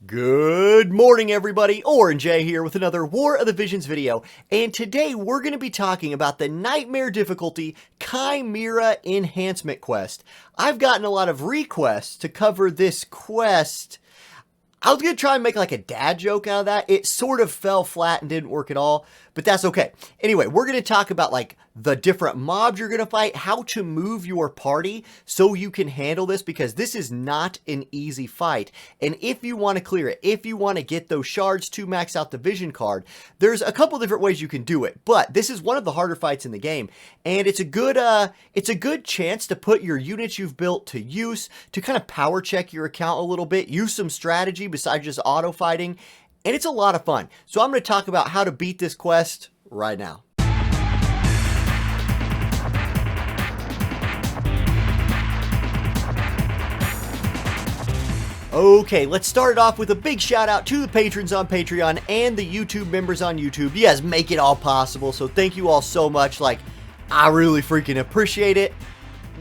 Good morning, everybody. Orange J here with another War of the Visions video, and today we're going to be talking about the Nightmare difficulty Chimera enhancement quest. I've gotten a lot of requests to cover this quest. I was going to try and make like a dad joke out of that. It sort of fell flat and didn't work at all, but that's okay. Anyway, we're going to talk about like the different mobs you're going to fight, how to move your party so you can handle this, because this is not an easy fight. And if you want to clear it, if you want to get those shards to max out the vision card, there's a couple different ways you can do it. But this is one of the harder fights in the game, and it's a good chance to put your units you've built to use, to kind of power check your account a little bit, use some strategy besides just auto fighting, and it's a lot of fun. So I'm going to talk about how to beat this quest right now. Okay, let's start it off with a big shout out to the patrons on Patreon and the YouTube members on YouTube. You guys make it all possible, so thank you all so much. Like, I really freaking appreciate it.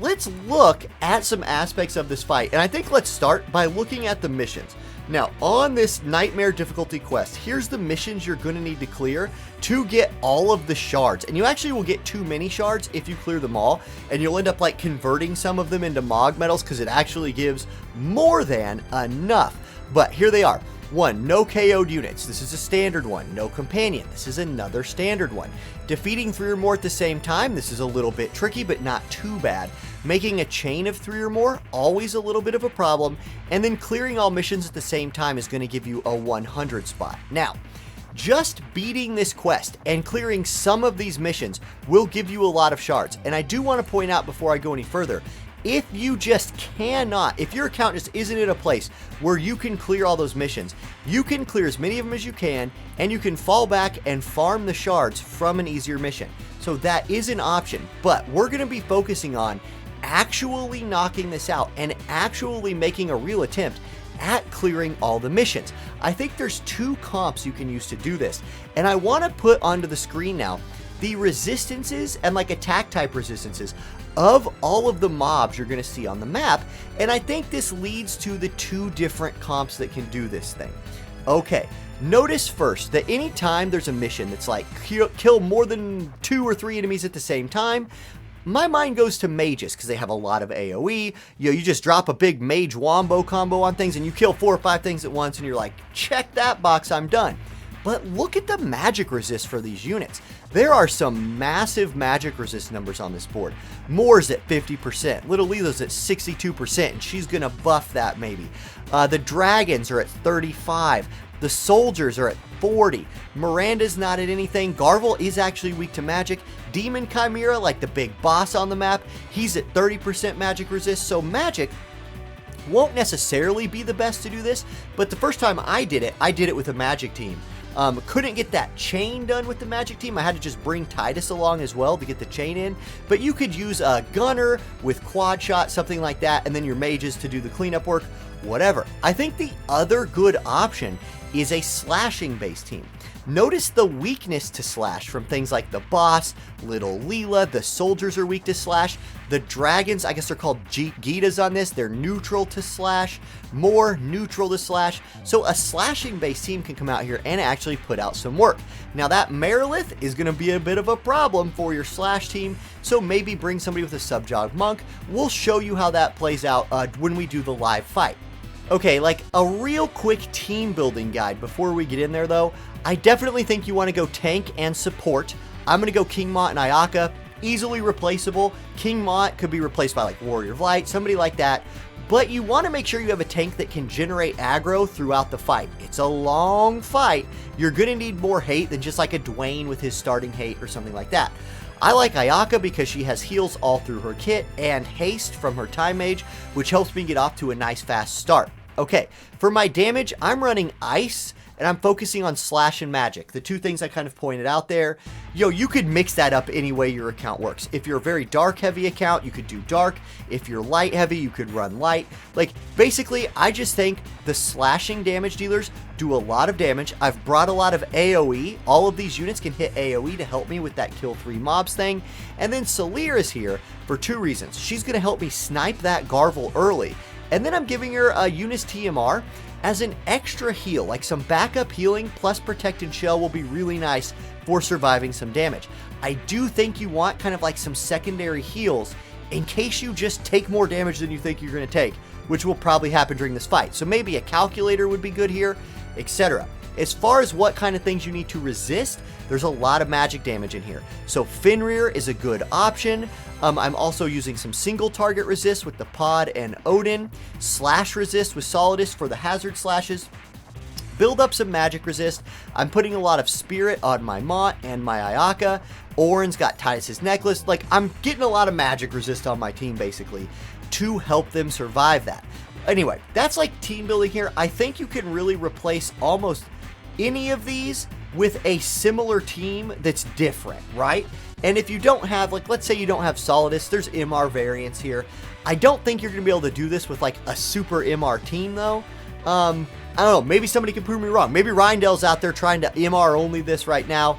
Let's look at some aspects of this fight, and I think let's start by looking at the missions. Now, on this Nightmare difficulty quest, here's the missions you're going to need to clear to get all of the shards. And you actually will get too many shards if you clear them all, and you'll end up like converting some of them into Mog medals because it actually gives more than enough. But here they are. 1. No KO'd units. This is a standard one. No companion. This is another standard one. Defeating 3 or more at the same time. This is a little bit tricky, but not too bad. Making a chain of 3 or more. Always a little bit of a problem. And then clearing all missions at the same time is going to give you a 100 spot. Now, just beating this quest and clearing some of these missions will give you a lot of shards. And I do want to point out before I go any further, if you just cannot, if your account just isn't in a place where you can clear all those missions, you can clear as many of them as you can, and you can fall back and farm the shards from an easier mission. So that is an option, but we're going to be focusing on actually knocking this out and actually making a real attempt at clearing all the missions. I think there's 2 comps you can use to do this, and I want to put onto the screen now the resistances and like attack type resistances of all of the mobs you're going to see on the map, and I think this leads to the 2 different comps that can do this thing. Okay, notice first that anytime there's a mission that's like kill more than 2 or 3 enemies at the same time, my mind goes to mages because they have a lot of AoE. You just drop a big mage wombo combo on things and you kill 4 or 5 things at once and you're like, check that box, I'm done. But look at the magic resist for these units. There are some massive magic resist numbers on this board. Moore's at 50%, Little Lila's at 62%, and she's gonna buff that maybe. The dragons are at 35, the soldiers are at 40, Miranda's not at anything, Garvel is actually weak to magic, Demon Chimera, like the big boss on the map, he's at 30% magic resist, so magic won't necessarily be the best to do this, but the first time I did it with a magic team. Couldn't get that chain done with the magic team. I had to just bring Titus along as well to get the chain in. But you could use a gunner with quad shot, something like that, and then your mages to do the cleanup work, whatever. I think the other good option is a slashing base team. Notice the weakness to slash from things like the boss, Little Lila, the soldiers are weak to slash, the dragons, I guess they're called Gitas on this, they're neutral to slash, more neutral to slash, so a slashing base team can come out here and actually put out some work. Now that Marilith is going to be a bit of a problem for your slash team, so maybe bring somebody with a Subjog Monk. We'll show you how that plays out when we do the live fight. Okay, like a real quick team building guide before we get in there though, I definitely think you want to go tank and support. I'm going to go King Mont and Ayaka, easily replaceable. King Mont could be replaced by like Warrior of Light, somebody like that. But you want to make sure you have a tank that can generate aggro throughout the fight. It's a long fight. You're going to need more hate than just like a Dwayne with his starting hate or something like that. I like Ayaka because she has heals all through her kit and haste from her time mage, which helps me get off to a nice fast start. Okay, for my damage, I'm running ice and I'm focusing on slash and magic, the 2 things I kind of pointed out there. You could mix that up any way your account works. If you're a very dark heavy account, you could do dark. If you're light heavy, you could run light. Like, basically, I just think the slashing damage dealers do a lot of damage. I've brought a lot of AoE. All of these units can hit AoE to help me with that kill 3 mobs thing. And then Celir is here for 2 reasons. She's going to help me snipe that Garvel early. And then I'm giving her a Eunice TMR. as an extra heal, like some backup healing plus protected shell will be really nice for surviving some damage. I do think you want kind of like some secondary heals in case you just take more damage than you think you're going to take, which will probably happen during this fight. So maybe a calculator would be good here, etc. As far as what kind of things you need to resist, there's a lot of magic damage in here. So Fenrir is a good option. I'm also using some single target resist with the Pod and Odin. Slash resist with Solidus for the hazard slashes. Build up some magic resist. I'm putting a lot of spirit on my Mont and my Ayaka. Orin's got Titus's necklace. Like, I'm getting a lot of magic resist on my team basically to help them survive that. Anyway, that's like team building here. I think you can really replace almost any of these with a similar team that's different, right? And if you don't have, like, let's say you don't have Solidus, there's MR variants here. I don't think you're going to be able to do this with, like, a super MR team, though. I don't know. Maybe somebody can prove me wrong. Maybe Rindell's out there trying to MR only this right now.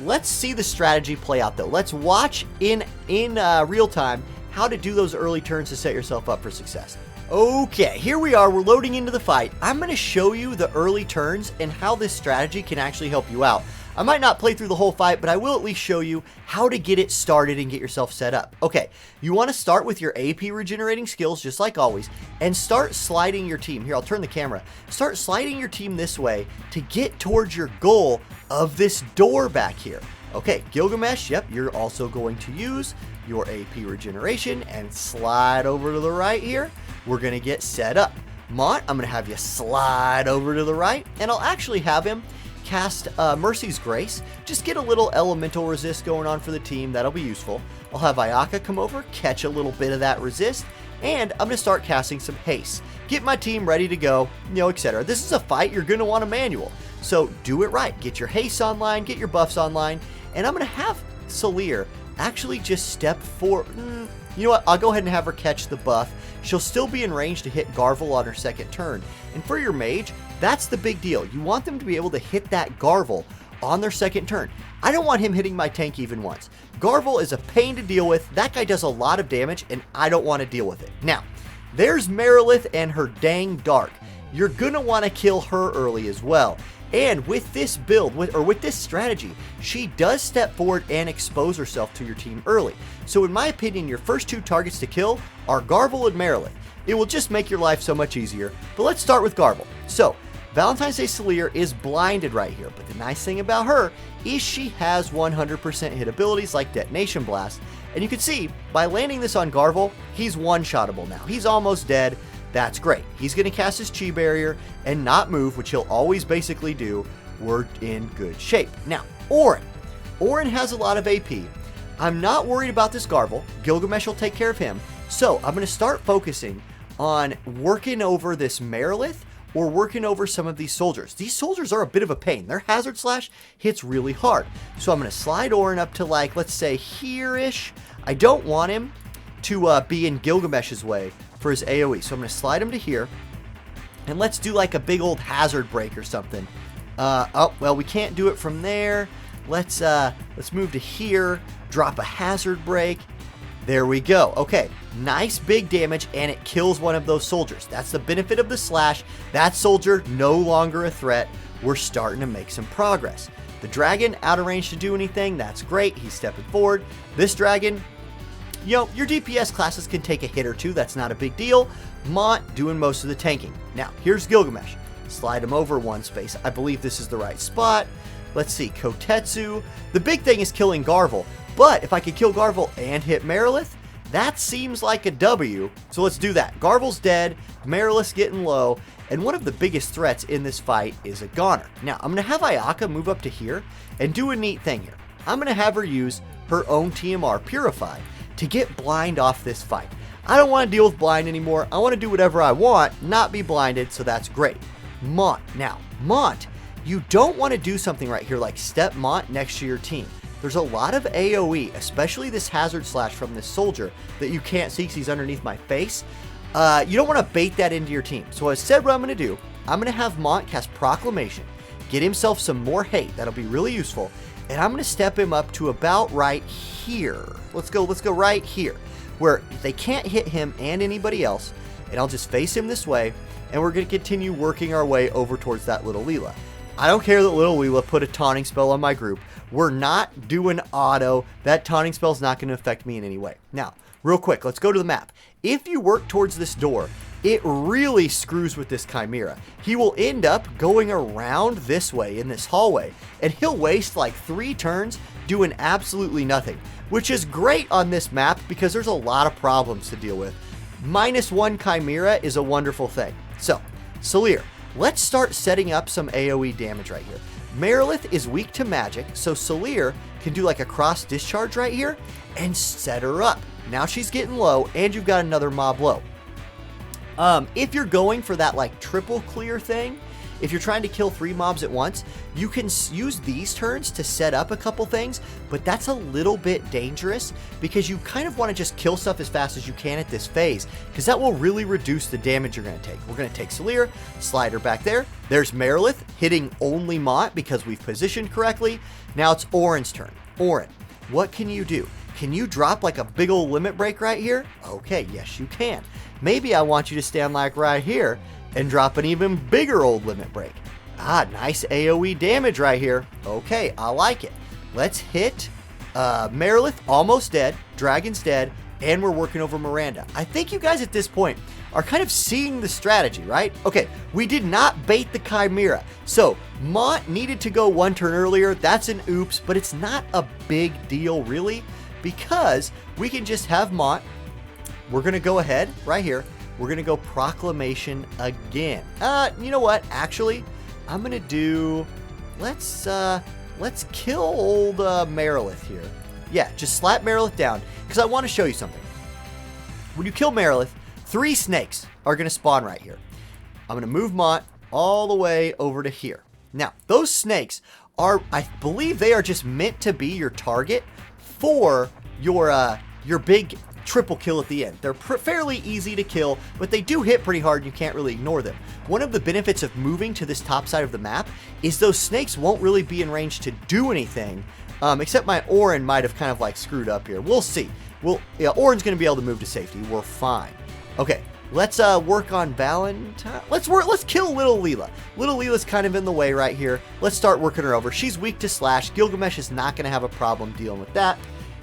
Let's see the strategy play out, though. Let's watch in real time how to do those early turns to set yourself up for success. Okay, here we are. We're loading into the fight. I'm going to show you the early turns and how this strategy can actually help you out. I might not play through the whole fight, but I will at least show you how to get it started and get yourself set up. Okay, you want to start with your AP regenerating skills, just like always, and start sliding your team. Here, I'll turn the camera. Start sliding your team this way to get towards your goal of this door back here. Okay, Gilgamesh, yep, you're also going to use your AP regeneration and slide over to the right here. We're going to get set up. Mont, I'm going to have you slide over to the right, and I'll actually have him cast Mercy's Grace. Just get a little elemental resist going on for the team. That'll be useful. I'll have Ayaka come over, catch a little bit of that resist, and I'm going to start casting some haste. Get my team ready to go, etc. This is a fight you're going to want a manual, so do it right. Get your haste online, get your buffs online, and I'm going to have Salir actually just step forward. You know what? I'll go ahead and have her catch the buff. She'll still be in range to hit Garvel on her second turn. And for your mage, that's the big deal. You want them to be able to hit that Garvel on their second turn. I don't want him hitting my tank even once. Garvel is a pain to deal with. That guy does a lot of damage, and I don't want to deal with it. Now, there's Merilith and her dang dark. You're going to want to kill her early as well. And with this build, with this strategy, she does step forward and expose herself to your team early. So in my opinion, your first two targets to kill are Garvel and Merilith. It will just make your life so much easier. But let's start with Garvel. So, Valentine's Day Salir is blinded right here, but the nice thing about her is she has 100% hit abilities like Detonation Blast. And you can see, by landing this on Garvel, he's one-shottable now. He's almost dead. That's great. He's going to cast his Chi Barrier and not move, which he'll always basically do. We're in good shape. Now, Orin. Orin has a lot of AP. I'm not worried about this Garvel. Gilgamesh will take care of him. So I'm going to start focusing on working over this Merilith or working over some of these soldiers. These soldiers are a bit of a pain. Their hazard slash hits really hard. So I'm going to slide Orin up to, like, let's say here-ish. I don't want him to be in Gilgamesh's way for his AoE. So I'm going to slide him to here. And let's do like a big old hazard break or something. Oh, well, we can't do it from there. Let's move to here. Drop a hazard break. There we go. Okay, nice big damage, and it kills one of those soldiers. That's the benefit of the slash. That soldier no longer a threat. We're starting to make some progress. The dragon out of range to do anything. That's great. He's stepping forward. This dragon, your DPS classes can take a hit or two. That's not a big deal. Mont doing most of the tanking. Now, here's Gilgamesh. Slide him over one space. I believe this is the right spot. Let's see, Kotetsu. The big thing is killing Garvel. But if I could kill Garvel and hit Merilith, that seems like a W. So let's do that. Garvel's dead. Merilith's getting low. And one of the biggest threats in this fight is a Goner. Now, I'm going to have Ayaka move up to here and do a neat thing here. I'm going to have her use her own TMR Purify to get blind off this fight. I don't want to deal with blind anymore. I want to do whatever I want, not be blinded, so that's great. Mont. Now, Mont, you don't want to do something right here like step Mont next to your team. There's a lot of AoE, especially this hazard slash from this soldier that you can't see because he's underneath my face. You don't want to bait that into your team. So instead, what I'm going to do, I'm going to have Mont cast Proclamation, get himself some more hate. That'll be really useful. And I'm going to step him up to about right here. Let's go right here, where they can't hit him and anybody else. And I'll just face him this way. and we're going to continue working our way over towards that little Leela. I don't care that little Leela put a taunting spell on my group. We're not doing auto. That taunting spell is not going to affect me in any way. Now, real quick, let's go to the map. If you work towards this door, it really screws with this Chimera. He will end up going around this way in this hallway, and he'll waste like 3 turns doing absolutely nothing, which is great on this map because there's a lot of problems to deal with. -1 Chimera is a wonderful thing. So, Salir, let's start setting up some AoE damage right here. Merilith is weak to magic, so Salir can do like a cross discharge right here and set her up. Now she's getting low, and you've got another mob low. If you're going for that like triple clear thing, if you're trying to kill 3 mobs at once, you can use these turns to set up a couple things, but that's a little bit dangerous because you kind of want to just kill stuff as fast as you can at this phase, because that will really reduce the damage you're going to take. We're going to take Salir, slide her back there. There's Merilith hitting only Mont because we've positioned correctly. Now it's Orin's turn. Orin, what can you do? Can you drop like a big old limit break right here? Okay, yes you can. Maybe I want you to stand like right here and drop an even bigger old limit break. Ah, nice AoE damage right here. Okay, I like it. Let's hit Merilith, almost dead, Dragon's dead, and we're working over Miranda. I think you guys at this point are kind of seeing the strategy, right? Okay, we did not bait the Chimera. So Mont needed to go 1 turn earlier. That's an oops, but it's not a big deal really, because we can just have Mont. We're going to go ahead right here. We're going to go Proclamation again. You know what? Actually, I'm going to do, let's kill old Merilith here. Yeah, just slap Merilith down because I want to show you something. When you kill Merilith, 3 snakes are going to spawn right here. I'm going to move Mont all the way over to here. Now, those snakes are, I believe they are just meant to be your target for your big triple kill at the end. They're fairly easy to kill, but they do hit pretty hard and you can't really ignore them. One of the benefits of moving to this top side of the map is those snakes won't really be in range to do anything, except my Orin might have kind of like screwed up here. We'll see. Yeah, Orin's going to be able to move to safety. We're fine. Okay, let's work on Valentine. Let's kill Little Leela. Little Leela's kind of in the way right here. Let's start working her over. She's weak to slash. Gilgamesh is not going to have a problem dealing with that.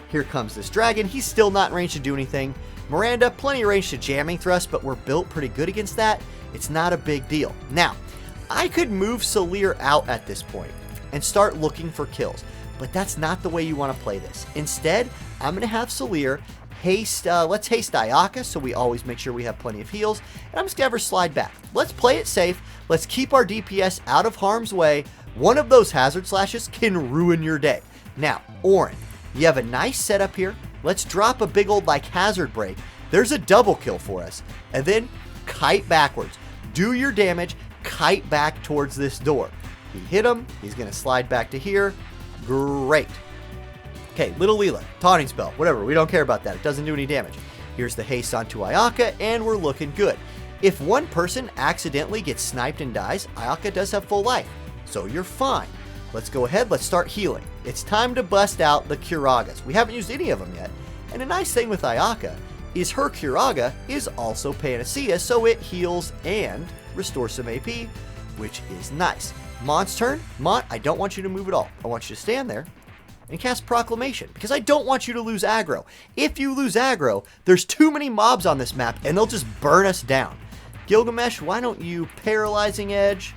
Here comes this dragon. He's still not in range to do anything. Miranda, plenty of range to jamming thrust, but we're built pretty good against that. It's not a big deal. Now, I could move Salir out at this point and start looking for kills, but that's not the way you want to play this. Instead, I'm going to have Salir haste, let's haste Ayaka so we always make sure we have plenty of heals, and I'm just going to have her slide back. Let's play it safe. Let's keep our DPS out of harm's way. One of those hazard slashes can ruin your day. Now, Orin, you have a nice setup here. Let's drop a big old like hazard break. There's a double kill for us. And then kite backwards. Do your damage, kite back towards this door. He hit him. He's going to slide back to here. Great. Okay, Little Leela, taunting spell, whatever. We don't care about that. It doesn't do any damage. Here's the haste onto Ayaka, and we're looking good. If one person accidentally gets sniped and dies, Ayaka does have full life. So you're fine. Let's go ahead, let's start healing. It's time to bust out the Curagas. We haven't used any of them yet. And a nice thing with Ayaka is her Curaga is also Panacea, so it heals and restores some AP, which is nice. Mont's turn. Mont, I don't want you to move at all. I want you to stand there and cast Proclamation, because I don't want you to lose aggro. If you lose aggro, there's too many mobs on this map, and they'll just burn us down. Gilgamesh, why don't you Paralyzing Edge?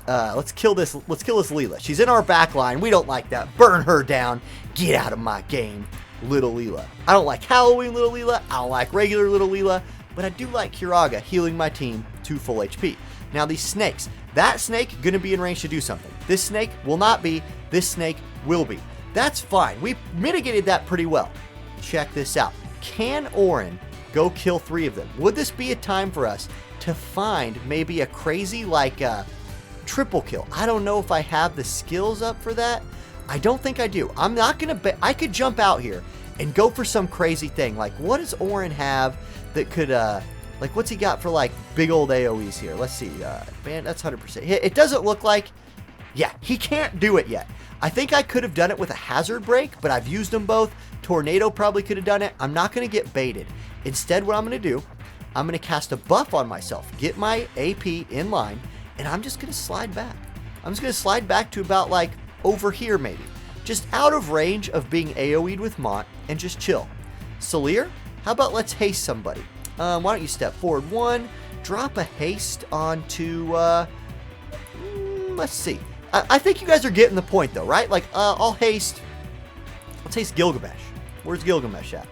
Let's kill this Leela. She's in our back line. We don't like that. Burn her down. Get out of my game, Little Leela. I don't like Halloween Little Leela. I don't like regular Little Leela. But I do like Curaga healing my team to full HP. Now these snakes. That snake going to be in range to do something. This snake will not be. This snake will be. That's fine. We mitigated that pretty well. Check this out. Can Orin go kill 3 of them? Would this be a time for us to find maybe a crazy like triple kill? I don't know if I have the skills up for that. I don't think I do. I'm not going to I could jump out here and go for some crazy thing. Like, what does Orin have that could, like, what's he got for, like, big old AoEs here? Let's see. Man, that's 100% hit. It doesn't look like, yeah, he can't do it yet. I think I could have done it with a hazard break, but I've used them both. Tornado probably could have done it. I'm not going to get baited. Instead, what I'm going to do, I'm going to cast a buff on myself, get my AP in line, and I'm just going to slide back. I'm just going to slide back to about like over here maybe. Just out of range of being AoE'd with Mont and just chill. Salir, how about let's haste somebody? Why don't you step forward 1, drop a haste onto, let's see. I think you guys are getting the point though, right? Like, let's haste Gilgamesh. Where's Gilgamesh at?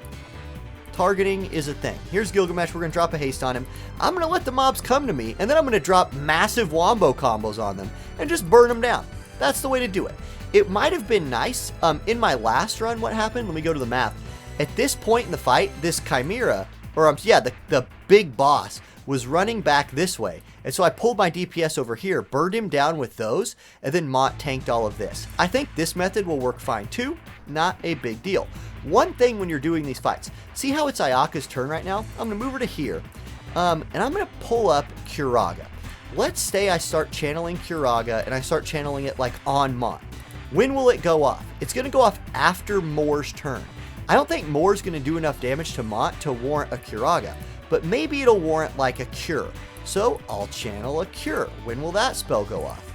Targeting is a thing. Here's Gilgamesh. We're going to drop a haste on him. I'm going to let the mobs come to me, and then I'm going to drop massive wombo combos on them and just burn them down. That's the way to do it. It might have been nice. In my last run, what happened? Let me go to the map. At this point in the fight, this Chimera, or the big boss, was running back this way. And so I pulled my DPS over here, burned him down with those, and then Mont tanked all of this. I think this method will work fine too. Not a big deal. One thing when you're doing these fights, see how it's Ayaka's turn right now? I'm going to move her to here, and I'm going to pull up Curaga. Let's say I start channeling Curaga, and I start channeling it like on Mont. When will it go off? It's going to go off after Moore's turn. I don't think Moore's going to do enough damage to Mont to warrant a Curaga, but maybe it'll warrant like a Cure. So I'll channel a Cure. When will that spell go off?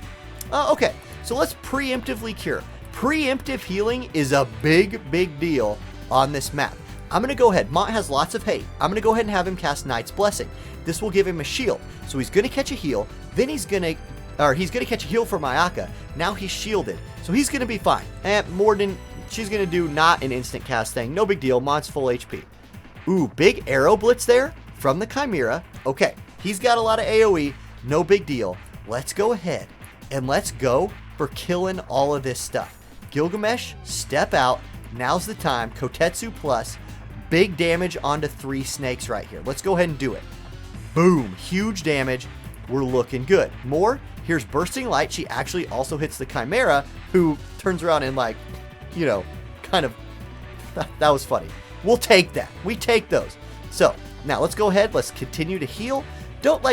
Okay, so let's preemptively Cure. Preemptive healing is a big deal on this map. I'm going to go ahead. Mont has lots of hate. I'm going to go ahead and have him cast Knight's Blessing. This will give him a shield. So he's going to catch a heal. Then he's going to catch a heal from Ayaka. Now he's shielded. So he's going to be fine. And Morden, she's going to do not an instant cast thing. No big deal. Mont's full HP. Ooh, big arrow blitz there from the Chimera. Okay, he's got a lot of AoE. No big deal. Let's go ahead and let's go for killing all of this stuff. Gilgamesh, step out. Now's the time. Kotetsu plus. Big damage onto 3 snakes right here. Let's go ahead and do it. Boom. Huge damage. We're looking good. More. Here's Bursting Light. She actually also hits the Chimera, who turns around and like, you know, kind of, that was funny. We'll take that. We take those. So now let's go ahead. Let's continue to heal. Don't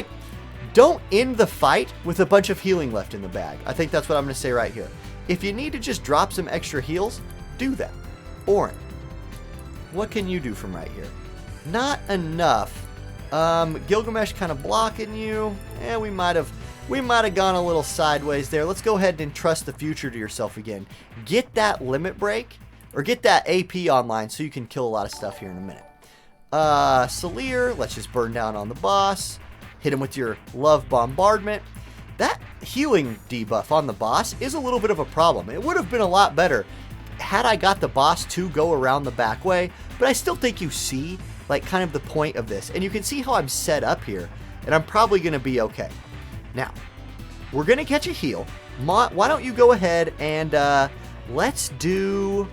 end the fight with a bunch of healing left in the bag. I think that's what I'm going to say right here. If you need to just drop some extra heals, do that. Orin, what can you do from right here? Not enough. Gilgamesh kind of blocking you. We might have gone a little sideways there. Let's go ahead and trust the future to yourself again. Get that limit break, or get that AP online so you can kill a lot of stuff here in a minute. Salir, let's just burn down on the boss. Hit him with your love bombardment. That healing debuff on the boss is a little bit of a problem. It would have been a lot better had I got the boss to go around the back way, but I still think you see like kind of the point of this, and you can see how I'm set up here, and I'm probably going to be okay. Now, we're going to catch a heal. Mont, why don't you go ahead and let's do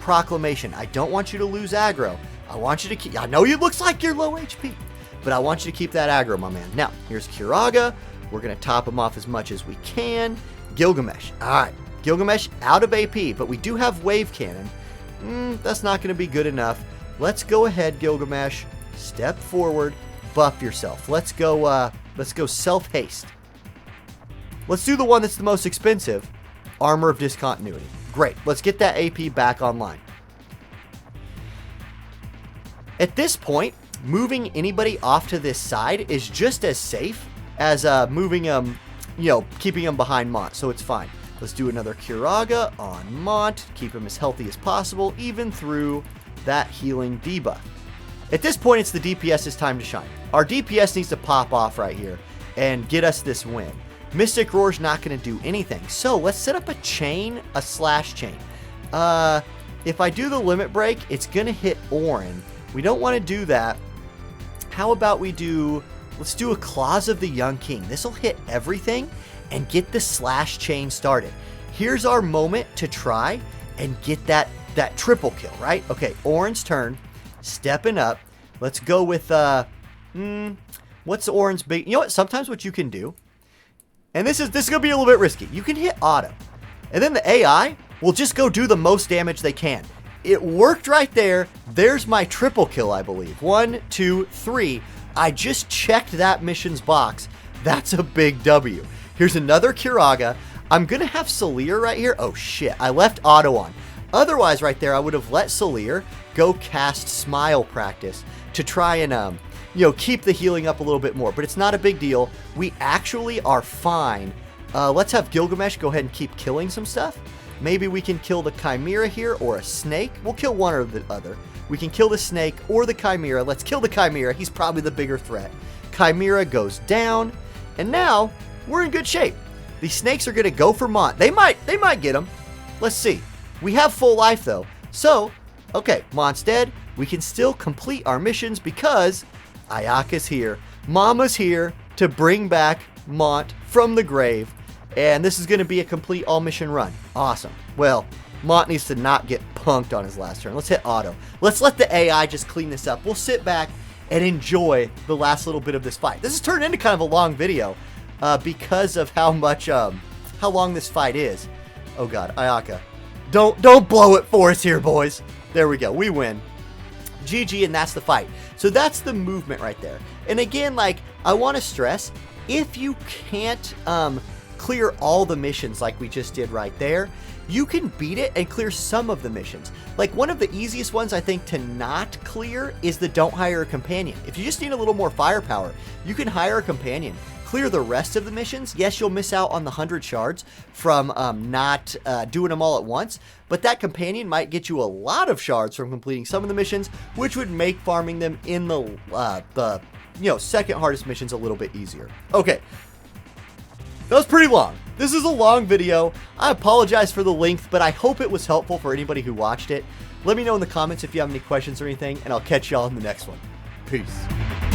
Proclamation. I don't want you to lose aggro. I want you to keep, I know it looks like you're low HP, but I want you to keep that aggro, my man. Now, here's Curaga. We're going to top him off as much as we can. Gilgamesh. All right. Gilgamesh out of AP, but we do have Wave Cannon. That's not going to be good enough. Let's go ahead, Gilgamesh. Step forward. Buff yourself. Let's go self-haste. Let's do the one that's the most expensive. Armor of Discontinuity. Great. Let's get that AP back online. At this point, moving anybody off to this side is just as safe as moving them, keeping them behind Mont, so it's fine. Let's do another Curaga on Mont, keep him as healthy as possible, even through that healing debuff. At this point, it's the DPS's time to shine. Our DPS needs to pop off right here and get us this win. Mystic Roar's not going to do anything, so let's set up a slash chain. If I do the limit break, it's going to hit Orin. We don't want to do that. How about let's do a Claws of the Young King. This will hit everything and get the slash chain started. Here's our moment to try and get that triple kill, right? Okay, Orin's turn. Stepping up. Let's go with, what's Orin's big... You know what? Sometimes what you can do, and this is going to be a little bit risky. You can hit auto, and then the AI will just go do the most damage they can. It worked right there. There's my triple kill, I believe. 1, 2, 3. I just checked that mission's box. That's a big W. Here's another Curaga. I'm going to have Salir right here. Oh, shit. I left auto on. Otherwise, right there, I would have let Salir go cast Smile Practice to try and, you know, keep the healing up a little bit more. But it's not a big deal. We actually are fine. Let's have Gilgamesh go ahead and keep killing some stuff. Maybe we can kill the Chimera here or a snake. We'll kill one or the other. We can kill the snake or the Chimera. Let's kill the Chimera. He's probably the bigger threat. Chimera goes down. And now we're in good shape. The snakes are going to go for Mont. They might get him. Let's see. We have full life though. So, okay, Mont's dead. We can still complete our missions because Ayaka's here. Mama's here to bring back Mont from the grave. And this is going to be a complete all mission run. Awesome. Well, Mont needs to not get punked on his last turn. Let's hit auto. Let's let the AI just clean this up. We'll sit back and enjoy the last little bit of this fight. This has turned into kind of a long video because of how long this fight is. Oh god, Ayaka. Don't blow it for us here, boys. There we go. We win. GG, and that's the fight. So that's the movement right there. And again, like, I want to stress, if you can't clear all the missions like we just did right there, you can beat it and clear some of the missions. Like, one of the easiest ones I think to not clear is the don't hire a companion. If you just need a little more firepower, you can hire a companion. Clear the rest of the missions. Yes, you'll miss out on the 100 shards from not doing them all at once, but that companion might get you a lot of shards from completing some of the missions, which would make farming them in the second hardest missions a little bit easier. Okay. That was pretty long. This is a long video. I apologize for the length, but I hope it was helpful for anybody who watched it. Let me know in the comments if you have any questions or anything, and I'll catch y'all in the next one. Peace.